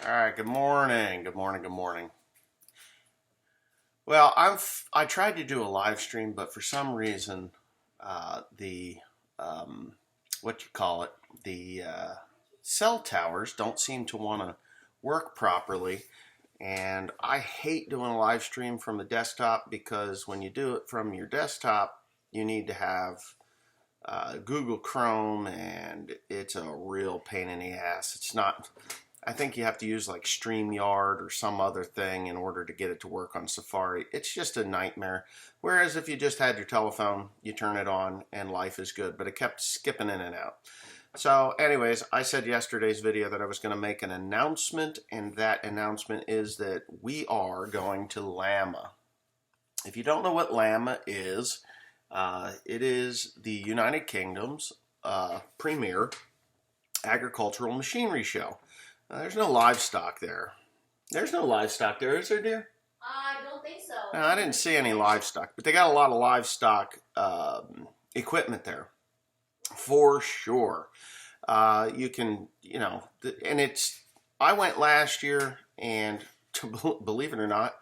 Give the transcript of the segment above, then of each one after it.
All right, good morning. Good morning. Good morning. Well, I tried to do a live stream, but for some reason, the what you call it, the cell towers don't seem to want to work properly. And I hate doing a live stream from the desktop because when you do it from your desktop, you need to have Google Chrome, and it's a real pain in the ass. It's not. I think you have to use like StreamYard or some other thing in order to get it to work on Safari. It's just a nightmare. Whereas if you just had your telephone, you turn it on and life is good. But it kept skipping in and out. So anyways, I said yesterday's video that I was going to make an announcement, and that announcement is that we are going to LAMMA. If you don't know what LAMMA is, it is the United Kingdom's premier agricultural machinery show. There's no livestock there. There's no livestock there, is there, dear? I don't think so. No, I didn't see any livestock, but they got a lot of livestock equipment there, for sure. You can, and it's. I went last year, and believe it or not,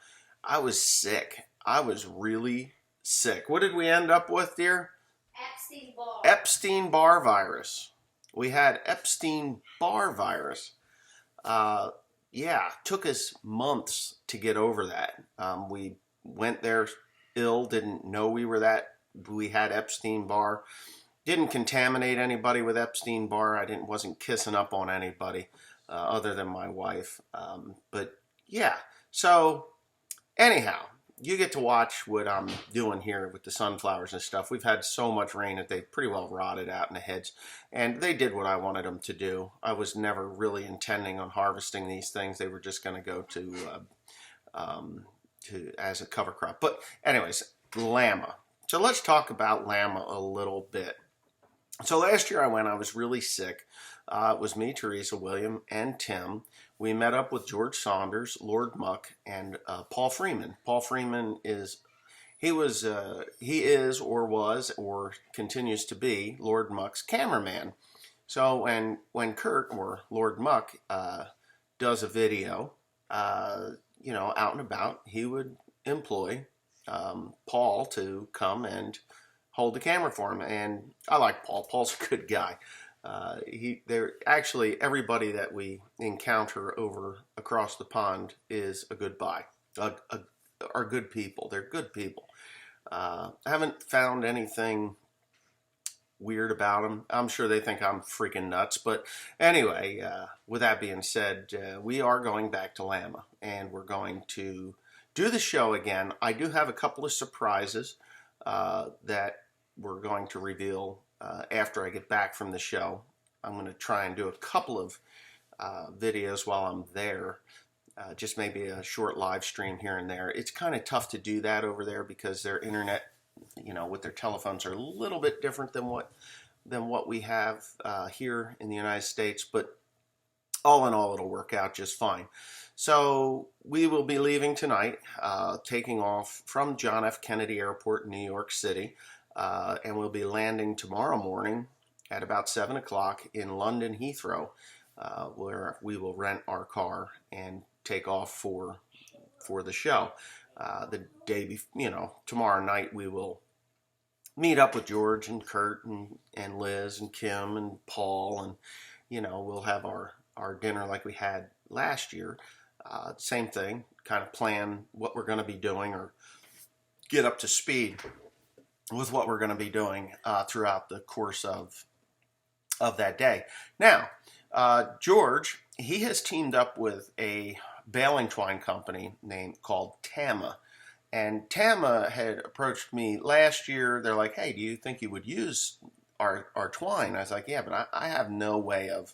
I was sick. I was really sick. What did we end up with, dear? Epstein-Barr. Epstein-Barr virus. We had Epstein-Barr virus. Yeah, took us months to get over that. We went there ill, didn't know we had Epstein-Barr. Didn't contaminate anybody with Epstein-Barr. Wasn't kissing up on anybody other than my wife. But yeah, so anyhow, you get to watch what I'm doing here with the sunflowers and stuff. We've had so much rain that they pretty well rotted out in the heads, and they did what I wanted them to do. I was never really intending on harvesting these things. They were just going to go to as a cover crop. But anyways, LAMMA. So let's talk about LAMMA a little bit. So last year I was really sick. It was me, Teresa, William, and Tim. We met up with George Saunders, Lord Muck, and Paul Freeman. Paul Freeman he is or was or continues to be Lord Muck's cameraman. So when Kurt or Lord Muck does a video, out and about, he would employ Paul to come and hold the camera for him. And I like Paul. Paul's a good guy. Everybody that we encounter across the pond is a good buy, are good people. They're good people. I haven't found anything weird about them. I'm sure they think I'm freaking nuts. But anyway, with that being said, we are going back to LAMMA, and we're going to do the show again. I do have a couple of surprises that we're going to reveal after I get back from the show. I'm going to try and do a couple of videos while I'm there, just maybe a short live stream here and there. It's kind of tough to do that over there because their internet, with their telephones are a little bit different than what we have here in the United States, but all in all, it'll work out just fine. So we will be leaving tonight, taking off from John F. Kennedy Airport in New York City. And we'll be landing tomorrow morning at about 7 o'clock in London Heathrow, where we will rent our car and take off for the show. The day before, tomorrow night we will meet up with George and Kurt and Liz and Kim and Paul, and we'll have our dinner like we had last year. Same thing, kind of plan what we're going to be doing or get up to speed with what we're going to be doing throughout the course of that day. Now, George, he has teamed up with a baling twine company called Tama. And Tama had approached me last year. They're like, hey, do you think you would use our twine? I was like, yeah, but I have no way of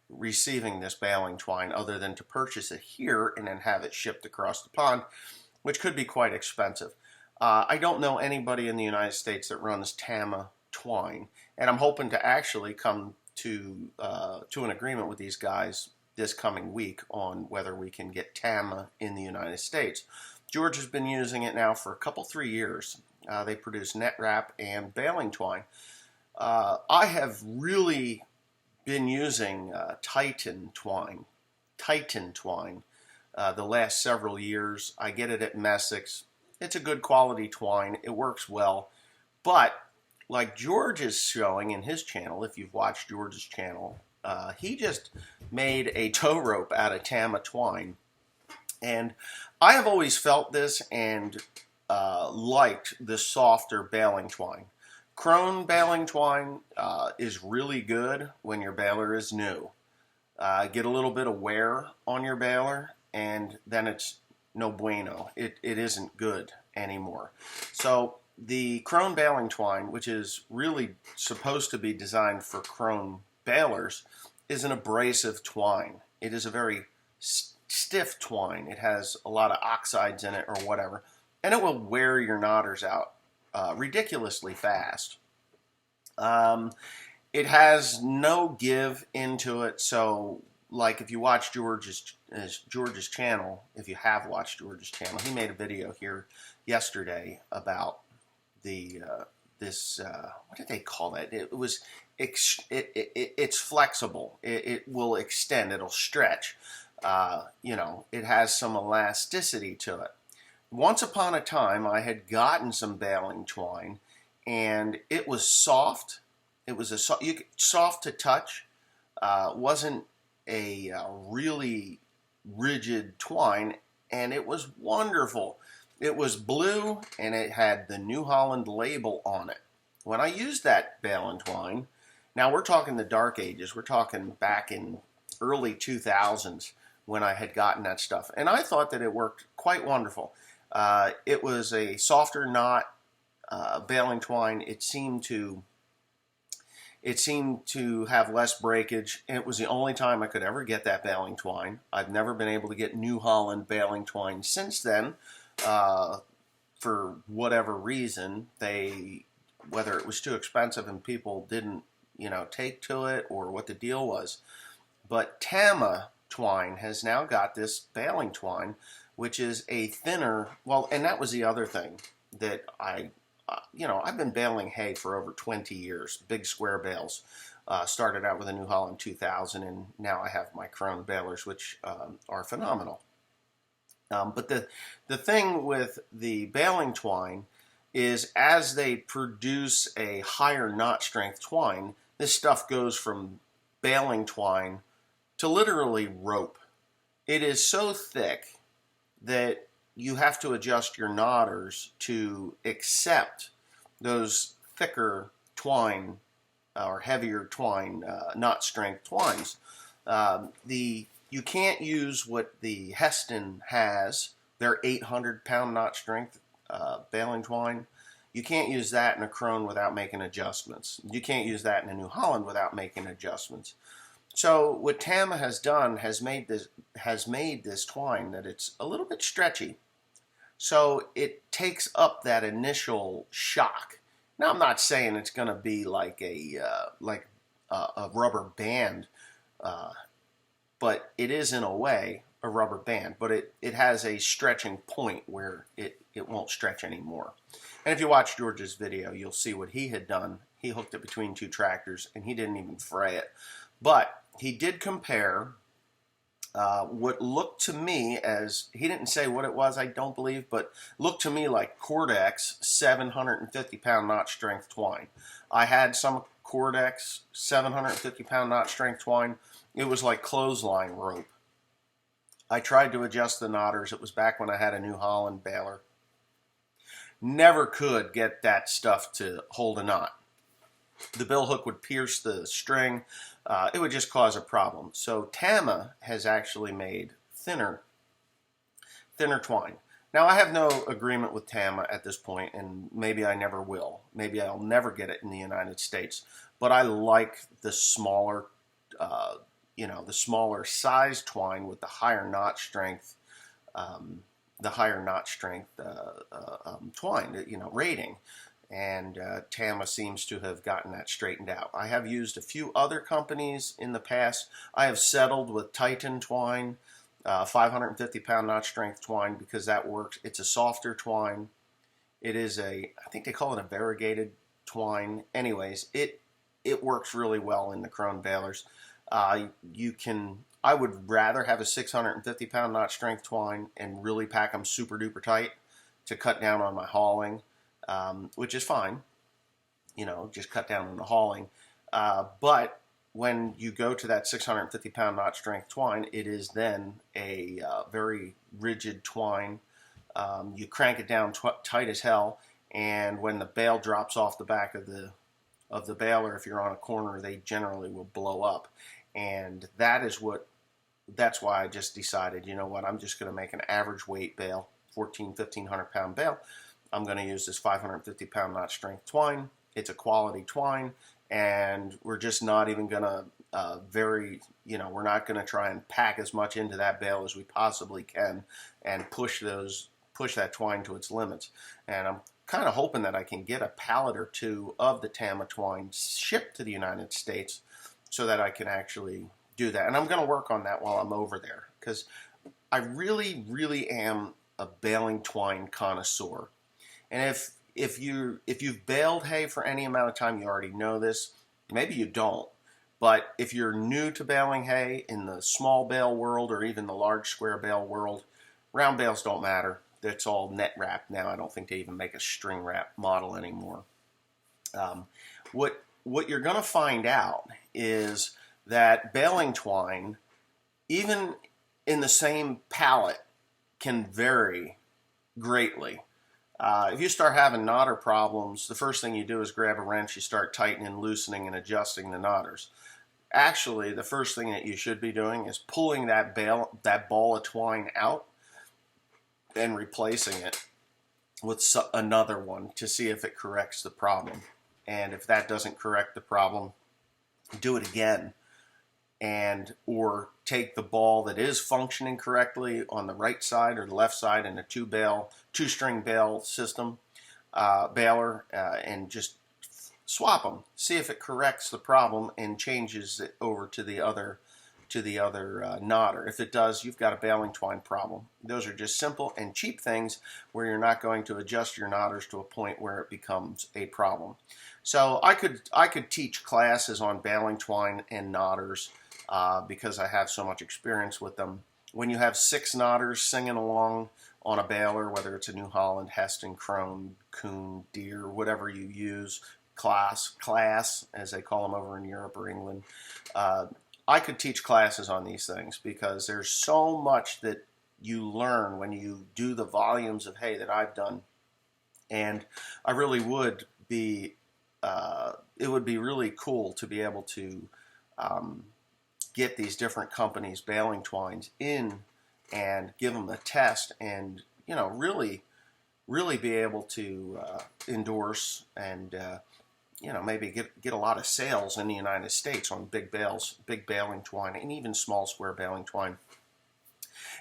receiving this baling twine other than to purchase it here and then have it shipped across the pond, which could be quite expensive. I don't know anybody in the United States that runs Tama twine, and I'm hoping to actually come to an agreement with these guys this coming week on whether we can get Tama in the United States. George has been using it now for 3 years. They produce net wrap and baling twine. I have really been using Titan twine the last several years. I get it at Messick's. It's a good quality twine. It works well. But like George is showing in his channel, if you've watched George's channel, he just made a tow rope out of Tama twine. And I have always felt this and liked the softer baling twine. Crone baling twine is really good when your baler is new. Get a little bit of wear on your baler, and then it's no bueno. It isn't good anymore. So the Crone baling twine, which is really supposed to be designed for Crone balers, is an abrasive twine. It is a very stiff twine. It has a lot of oxides in it or whatever, and it will wear your knotters out ridiculously fast. It has no give into it, so like if you watch George's channel, if you have watched George's channel, he made a video here yesterday about the what did they call that? It's flexible. It will extend. It'll stretch. It has some elasticity to it. Once upon a time, I had gotten some baling twine, and it was soft. It was soft to touch. Wasn't a really rigid twine, and it was wonderful. It was blue, and it had the New Holland label on it. When I used that baling twine, now we're talking the dark ages. We're talking back in early 2000s when I had gotten that stuff, and I thought that it worked quite wonderful. It was a softer knot baling twine. It seemed to have less breakage. It was the only time I could ever get that baling twine. I've never been able to get New Holland baling twine since then. For whatever reason, whether it was too expensive and people didn't, take to it, or what the deal was. But Tama twine has now got this baling twine, which is a thinner, and that was the other thing that I've been baling hay for over 20 years, big square bales. Started out with a New Holland 2000, and now I have my Crone balers, which are phenomenal. But the thing with the baling twine is, as they produce a higher knot strength twine, this stuff goes from baling twine to literally rope. It is so thick that you have to adjust your knotters to accept those thicker twine or heavier twine, knot strength twines. You can't use what the Heston has, their 800-pound knot strength baling twine. You can't use that in a Crone without making adjustments. You can't use that in a New Holland without making adjustments. So what Tama has done has made this twine that it's a little bit stretchy. So it takes up that initial shock. Now, I'm not saying it's going to be like a rubber band, but it is in a way a rubber band. But it has a stretching point where it won't stretch anymore. And if you watch George's video, you'll see what he had done. He hooked it between two tractors, and he didn't even fray it. But he did compare what looked to me as, he didn't say what it was, I don't believe, but looked to me like Cordex 750-pound knot strength twine. I had some Cordex 750-pound knot strength twine. It was like clothesline rope. I tried to adjust the knotters. It was back when I had a New Holland baler. Never could get that stuff to hold a knot. The bill hook would pierce the string. It would just cause a problem. So Tama has actually made thinner twine. Now, I have no agreement with Tama at this point, and maybe I never will. Maybe I'll never get it in the United States. But I like the smaller, the smaller size twine with the higher knot strength, twine, rating. And Tama seems to have gotten that straightened out. I have used a few other companies in the past. I have settled with Titan twine, 550-pound knot strength twine, because that works. It's a softer twine. It is I think they call it a variegated twine. Anyways, it it works really well in the Krone balers. I would rather have a 650 pound knot strength twine and really pack them super duper tight to cut down on my hauling, which is fine. Just cut down on the hauling. But when you go to that 650 pound knot strength twine, it is then a very rigid twine. You crank it down tight as hell, and when the bale drops off the back of the baler, if you're on a corner, they generally will blow up. And that's why I just decided, you know what, I'm just going to make an average weight bale, 1,500 pound bale. I'm going to use this 550 pound knot strength twine. It's a quality twine, and we're just not even going to we're not going to try and pack as much into that bale as we possibly can and push that twine to its limits. And I'm kind of hoping that I can get a pallet or two of the Tama twine shipped to the United States so that I can actually do that. And I'm going to work on that while I'm over there, because I really, really am a baling twine connoisseur. And if you've baled hay for any amount of time, you already know this. Maybe you don't. But if you're new to baling hay in the small bale world or even the large square bale world, round bales don't matter. It's all net wrapped now. I don't think they even make a string wrap model anymore. What you're going to find out is that baling twine, even in the same pallet, can vary greatly. If you start having knotter problems, the first thing you do is grab a wrench, you start tightening, loosening, and adjusting the knotters. Actually, the first thing that you should be doing is pulling that ball of twine out and replacing it with another one to see if it corrects the problem. And if that doesn't correct the problem, do it again. Or take the ball that is functioning correctly on the right side or the left side in a two-string bale system, baler, and just swap them. See if it corrects the problem and changes it over to the other knotter. If it does, you've got a baling twine problem. Those are just simple and cheap things where you're not going to adjust your knotters to a point where it becomes a problem. So I could teach classes on baling twine and knotters because I have so much experience with them. When you have 6 knotters singing along on a baler, whether it's a New Holland, Heston, Krone, Kuhn, Deere, whatever you use, class, as they call them over in Europe or England, I could teach classes on these things because there's so much that you learn when you do the volumes of hay that I've done. And I really would be, it would be really cool to be able to get these different companies' baling twines in and give them a test and, really be able to endorse and, maybe get a lot of sales in the United States on big baling twine, and even small square baling twine.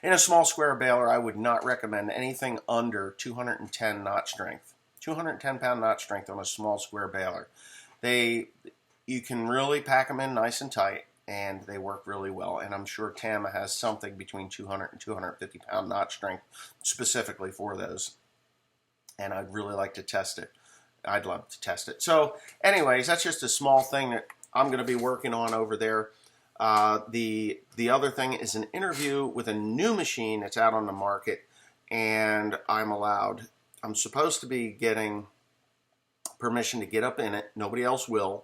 In a small square baler, I would not recommend anything under 210 knot strength. 210 pound knot strength on a small square baler. You can really pack them in nice and tight, and they work really well. And I'm sure Tama has something between 200 and 250 pound knot strength specifically for those. And I'd really like to test it. I'd love to test it. So anyways, that's just a small thing that I'm going to be working on over there. The other thing is an interview with a new machine that's out on the market, and I'm supposed to be getting permission to get up in it. Nobody else will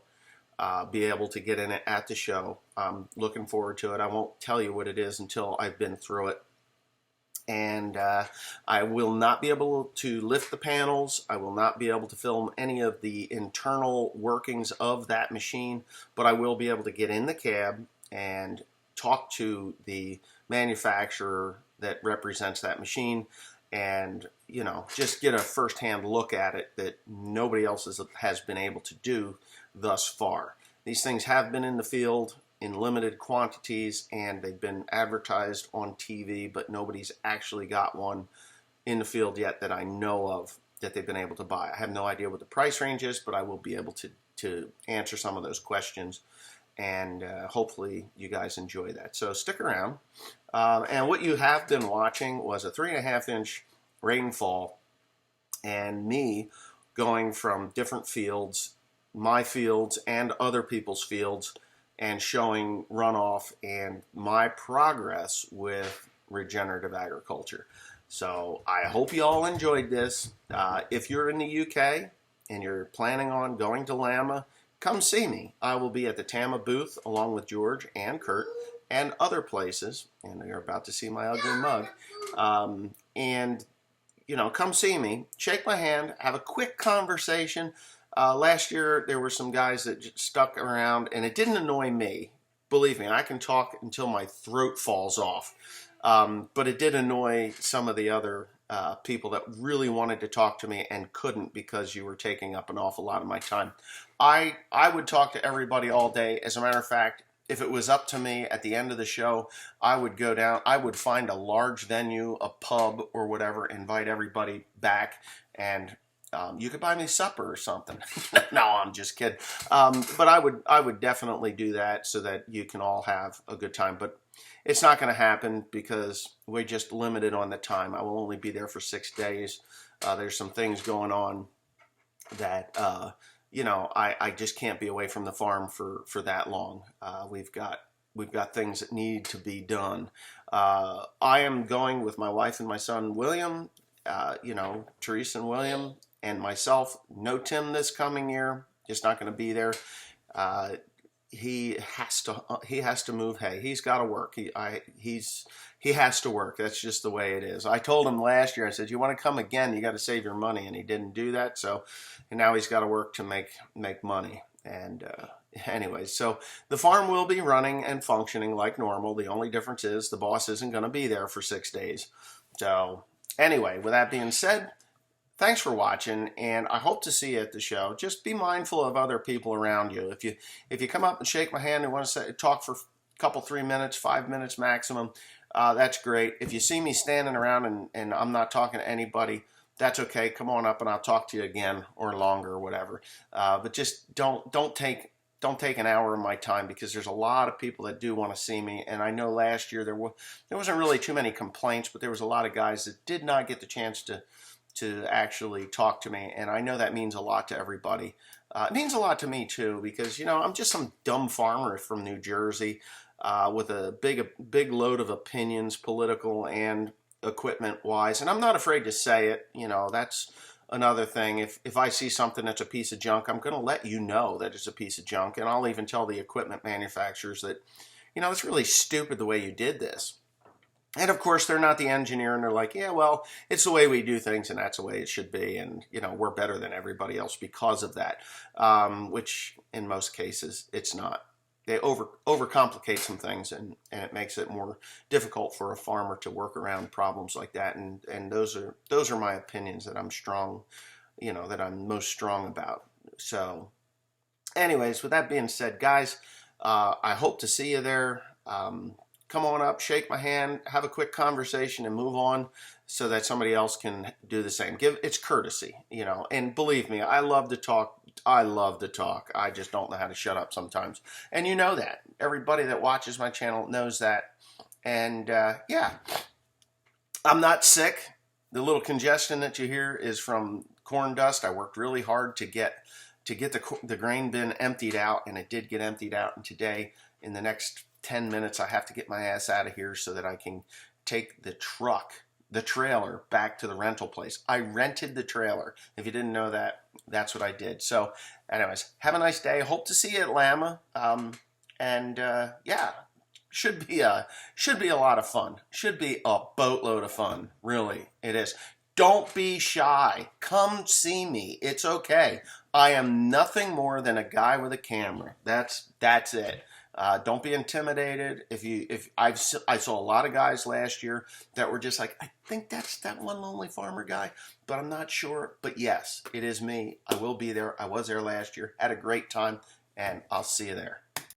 be able to get in it at the show. I'm looking forward to it. I won't tell you what it is until I've been through it. And I will not be able to lift the panels. I will not be able to film any of the internal workings of that machine, but I will be able to get in the cab and talk to the manufacturer that represents that machine and, just get a first-hand look at it that nobody else has been able to do thus far. These things have been in the field in limited quantities, and they've been advertised on TV, but nobody's actually got one in the field yet that I know of that they've been able to buy. I have no idea what the price range is, but I will be able to answer some of those questions, and hopefully you guys enjoy that. So stick around. And what you have been watching was a 3.5-inch rainfall and me going from different fields my fields and other people's fields and showing runoff and my progress with regenerative agriculture. So I hope you all enjoyed this. If you're in the UK and you're planning on going to LAMMA, come see me. I will be at the Tama booth along with George and Kurt and other places. And you're about to see my ugly mug. And, come see me, shake my hand, have a quick conversation. Last year, there were some guys that just stuck around, and it didn't annoy me. Believe me, I can talk until my throat falls off. But it did annoy some of the other people that really wanted to talk to me and couldn't because you were taking up an awful lot of my time. I would talk to everybody all day. As a matter of fact, if it was up to me at the end of the show, I would go down, I would find a large venue, a pub or whatever, invite everybody back, and you could buy me supper or something. No, I'm just kidding. But I would definitely do that so that you can all have a good time. But it's not going to happen because we're just limited on the time. I will only be there for 6 days. There's some things going on that, I just can't be away from the farm for that long. We've got things that need to be done. I am going with my wife and my son, William, Teresa and William, and myself. No Tim this coming year. Just not going to be there. He has to move hay. He's got to work. He has to work. That's just the way it is. I told him last year, I said, you want to come again, you got to save your money. And he didn't do that. And now he's got to work to make money. And anyways, so the farm will be running and functioning like normal. The only difference is the boss isn't going to be there for 6 days. So anyway, with that being said, thanks for watching, and I hope to see you at the show. Just be mindful of other people around you. If you come up and shake my hand and want to talk for a couple, 3 minutes, 5 minutes maximum, that's great. If you see me standing around and I'm not talking to anybody, that's okay. Come on up and I'll talk to you again or longer or whatever. But just don't take an hour of my time because there's a lot of people that do want to see me. And I know last year there wasn't really too many complaints, but there was a lot of guys that did not get the chance to actually talk to me, and I know that means a lot to everybody. It means a lot to me too because I'm just some dumb farmer from New Jersey with a big load of opinions, political and equipment wise, and I'm not afraid to say it. That's another thing. If I see something that's a piece of junk, I'm going to let you know that it's a piece of junk, and I'll even tell the equipment manufacturers that it's really stupid the way you did this. And of course, they're not the engineer, and they're like, yeah, well, it's the way we do things, and that's the way it should be. And, we're better than everybody else because of that, which in most cases, it's not. They overcomplicate some things, and it makes it more difficult for a farmer to work around problems like that. And those are my opinions that I'm strong, that I'm most strong about. So anyways, with that being said, guys, I hope to see you there. Come on up, shake my hand, have a quick conversation, and move on so that somebody else can do the same. It's courtesy, and believe me, I love to talk. I just don't know how to shut up sometimes. And you know that. Everybody that watches my channel knows that. And yeah, I'm not sick. The little congestion that you hear is from corn dust. I worked really hard to get the grain bin emptied out, and it did get emptied out. And today, in the next 10 minutes, I have to get my ass out of here so that I can take the trailer back to the rental place. I rented the trailer. If you didn't know that, that's what I did. So anyways, have a nice day. Hope to see you at LAMMA. Yeah, should be a lot of fun. Should be a boatload of fun. Really, it is. Don't be shy. Come see me. It's okay. I am nothing more than a guy with a camera. That's it. Don't be intimidated. I saw a lot of guys last year that were just like, I think that's that one lonely farmer guy, but I'm not sure. But yes, it is me. I will be there. I was there last year, had a great time, and I'll see you there.